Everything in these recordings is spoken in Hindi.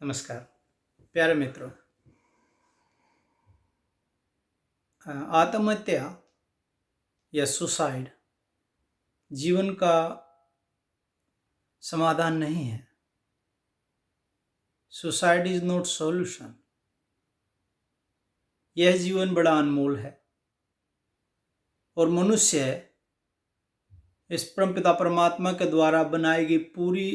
नमस्कार प्यारे मित्रों। आत्महत्या या सुसाइड जीवन का समाधान नहीं है। Suicide is not solution. यह जीवन बड़ा अनमोल है और मनुष्य इस परमपिता परमात्मा के द्वारा बनाई गई पूरी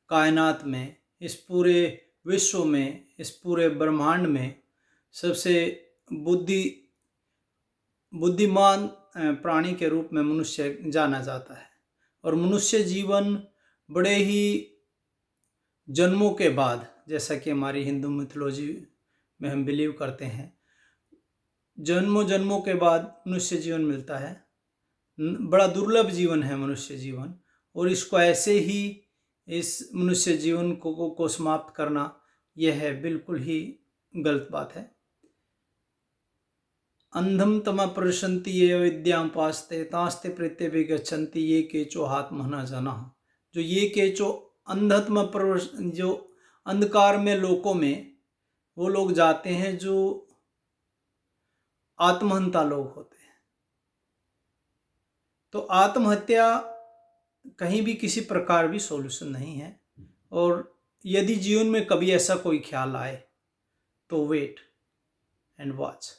कायनात में, इस पूरे विश्व में, इस पूरे ब्रह्मांड में सबसे बुद्धिमान प्राणी के रूप में मनुष्य जाना जाता है। और मनुष्य जीवन बड़े ही जन्मों के बाद, जैसा कि हमारी हिंदू मिथोलॉजी में हम बिलीव करते हैं, जन्मों के बाद मनुष्य जीवन मिलता है। बड़ा दुर्लभ जीवन है मनुष्य जीवन, और इसको ऐसे ही इस मनुष्य जीवन को समाप्त करना, यह है बिल्कुल ही गलत बात है। अंधम तम प्रशंति ये विद्यां पास्ते तास्ते प्रेत्य विगच्छन्ति ये केचो आत्महना जना। जो ये केचो अंधत्म जो अंधकार में लोकों में वो लोग जाते हैं जो आत्महंता लोग होते हैं। तो आत्महत्या कहीं भी किसी प्रकार भी सॉल्यूशन नहीं है। और यदि जीवन में कभी ऐसा कोई ख्याल आए तो wait and watch.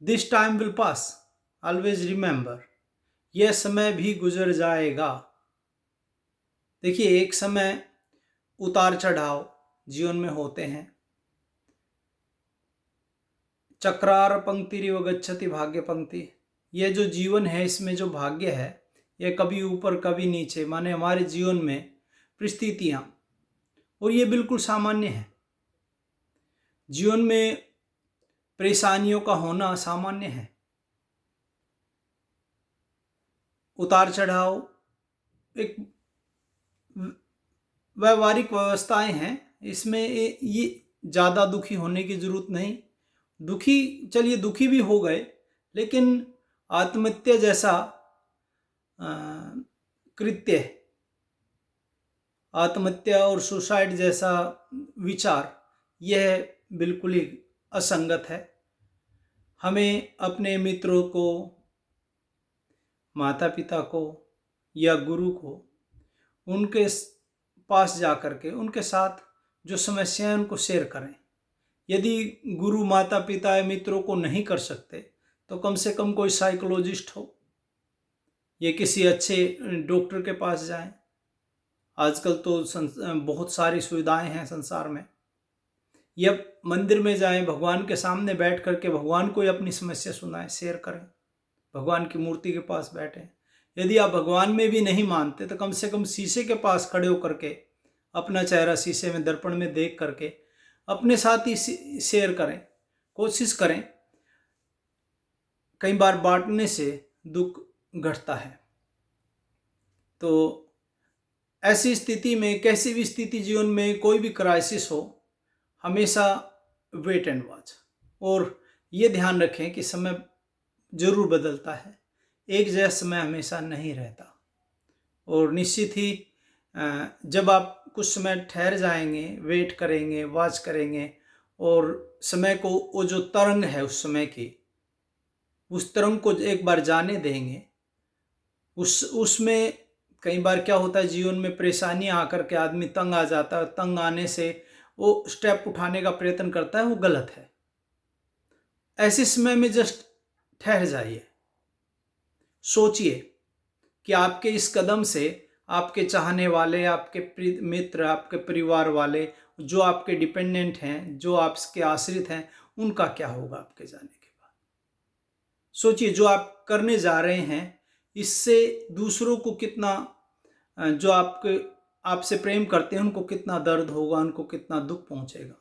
This time will pass, always remember. यह समय भी गुजर जाएगा। देखिए, एक समय उतार चढ़ाव जीवन में होते हैं। चक्रार पंक्ति रिव गच्छति भाग्य पंक्ति। यह जो जीवन है, इसमें जो भाग्य है, यह कभी ऊपर कभी नीचे, माने हमारे जीवन में परिस्थितियां, और ये बिल्कुल सामान्य है। जीवन में परेशानियों का होना सामान्य है। उतार चढ़ाव एक व्यवहारिक व्यवस्थाएं हैं, इसमें ये ज़्यादा दुखी होने की जरूरत नहीं। चलिए दुखी भी हो गए, लेकिन आत्महत्या जैसा कृत्य, आत्महत्या और सुसाइड जैसा विचार, यह बिल्कुल ही असंगत है। हमें अपने मित्रों को, माता पिता को या गुरु को उनके पास जा कर के उनके साथ जो समस्याएं उनको शेयर करें। यदि गुरु, माता पिता या मित्रों को नहीं कर सकते तो कम से कम कोई साइकोलॉजिस्ट हो या किसी अच्छे डॉक्टर के पास जाएं। आजकल तो बहुत सारी सुविधाएं हैं संसार में। या मंदिर में जाएं, भगवान के सामने बैठ करके भगवान को अपनी समस्या सुनाएं, शेयर करें, भगवान की मूर्ति के पास बैठें। यदि आप भगवान में भी नहीं मानते तो कम से कम शीशे के पास खड़े होकर के अपना चेहरा शीशे में, दर्पण में देख करके अपने साथ ही शेयर करें, कोशिश करें। कई बार बांटने से दुख घटता है। तो ऐसी स्थिति में, कैसी भी स्थिति जीवन में, कोई भी क्राइसिस हो, हमेशा वेट एंड वॉच। और ये ध्यान रखें कि समय जरूर बदलता है, एक जैसा समय हमेशा नहीं रहता। और निश्चित ही जब आप कुछ समय ठहर जाएंगे, वेट करेंगे, वॉच करेंगे, और समय को, वो जो तरंग है उस समय की, उस तरंग को एक बार जाने देंगे, उसमें कई बार क्या होता है, जीवन में परेशानियां आकर के आदमी तंग आ जाता है। तंग आने से वो स्टेप उठाने का प्रयत्न करता है, वो गलत है। ऐसे समय में जस्ट ठहर जाइए, सोचिए कि आपके इस कदम से आपके चाहने वाले, आपके मित्र, आपके परिवार वाले, जो आपके डिपेंडेंट हैं, जो आपके आश्रित हैं, उनका क्या होगा आपके जाने के बाद। सोचिए, जो आप करने जा रहे हैं इससे दूसरों को कितना, जो आपसे प्रेम करते हैं, उनको कितना दर्द होगा, उनको कितना दुख पहुंचेगा।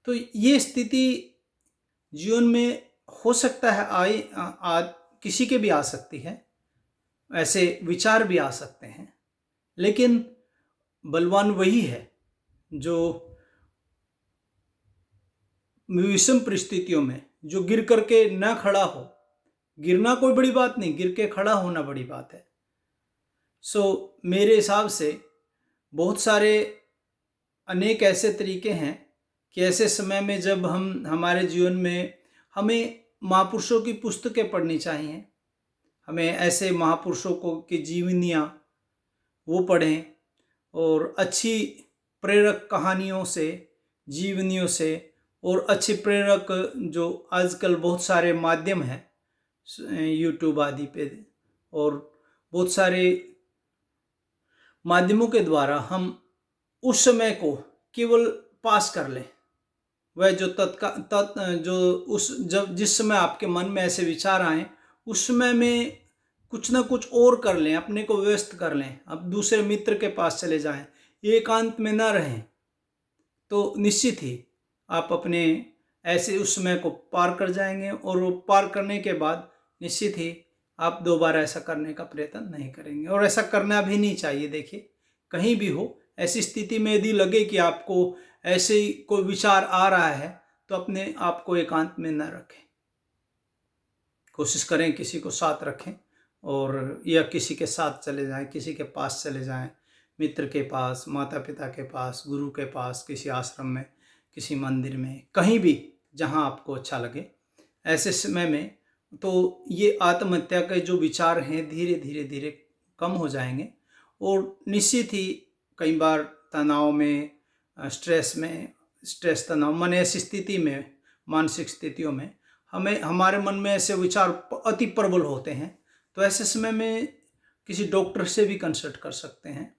तो ये स्थिति जीवन में हो सकता है, किसी के भी आ सकती है, ऐसे विचार भी आ सकते हैं। लेकिन बलवान वही है जो विषम परिस्थितियों में, जो गिर करके न खड़ा हो। गिरना कोई बड़ी बात नहीं, गिर के खड़ा होना बड़ी बात है। मेरे हिसाब से बहुत सारे अनेक ऐसे तरीके हैं कि ऐसे समय में जब हमारे जीवन में हमें महापुरुषों की पुस्तकें पढ़नी चाहिए, हमें ऐसे महापुरुषों की जीवनियाँ वो पढ़ें और अच्छी प्रेरक कहानियों से, जीवनियों से और अच्छी प्रेरक जो आजकल बहुत सारे माध्यम हैं यूट्यूब आदि पे और बहुत सारे माध्यमों के द्वारा हम उस समय को केवल पास कर लें। वह जो जिस समय आपके मन में ऐसे विचार आए उस समय में कुछ ना कुछ और कर लें, अपने को व्यस्त कर लें, अब दूसरे मित्र के पास चले जाएं, एकांत में ना रहें, तो निश्चित ही आप अपने ऐसे उस समय को पार कर जाएंगे और वो पार करने के बाद निश्चित ही आप दोबारा ऐसा करने का प्रयत्न नहीं करेंगे और ऐसा करना भी नहीं चाहिए। देखिए, कहीं भी हो ऐसी स्थिति में यदि लगे कि आपको ऐसे ही कोई विचार आ रहा है तो अपने आप को एकांत में न रखें, कोशिश करें किसी को साथ रखें और या किसी के साथ चले जाएं, किसी के पास चले जाएं, मित्र के पास, माता पिता के पास, गुरु के पास, किसी आश्रम में, किसी मंदिर में, कहीं भी जहां आपको अच्छा लगे। ऐसे समय में तो ये आत्महत्या के जो विचार हैं धीरे धीरे धीरे कम हो जाएंगे और निश्चित ही कई बार तनाव में, स्ट्रेस तनाव मन ऐसी स्थिति में, मानसिक स्थितियों में हमारे मन में ऐसे विचार अति प्रबल होते हैं, तो ऐसे समय में किसी डॉक्टर से भी कंसल्ट कर सकते हैं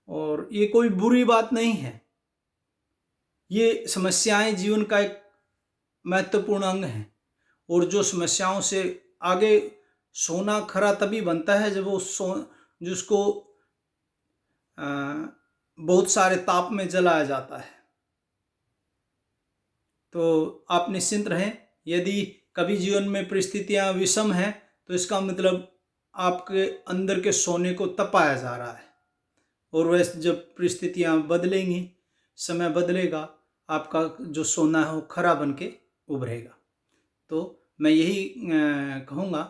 और ये कोई बुरी बात नहीं है। ये समस्याएं जीवन का एक महत्वपूर्ण अंग है और जो समस्याओं से आगे सोना खरा तभी बनता है जब वो जिसको बहुत सारे ताप में जलाया जाता है। तो आप निश्चिंत रहें, यदि कभी जीवन में परिस्थितियां विषम हैं तो इसका मतलब आपके अंदर के सोने को तपाया जा रहा है और वैसे जब परिस्थितियां बदलेंगी, समय बदलेगा, आपका जो सोना है वो खरा बन के उभरेगा। तो मैं यही कहूँगा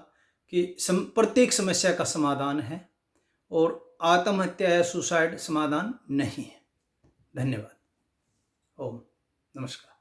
कि प्रत्येक समस्या का समाधान है और आत्महत्या या सुसाइड समाधान नहीं है। धन्यवाद। ओम नमस्कार।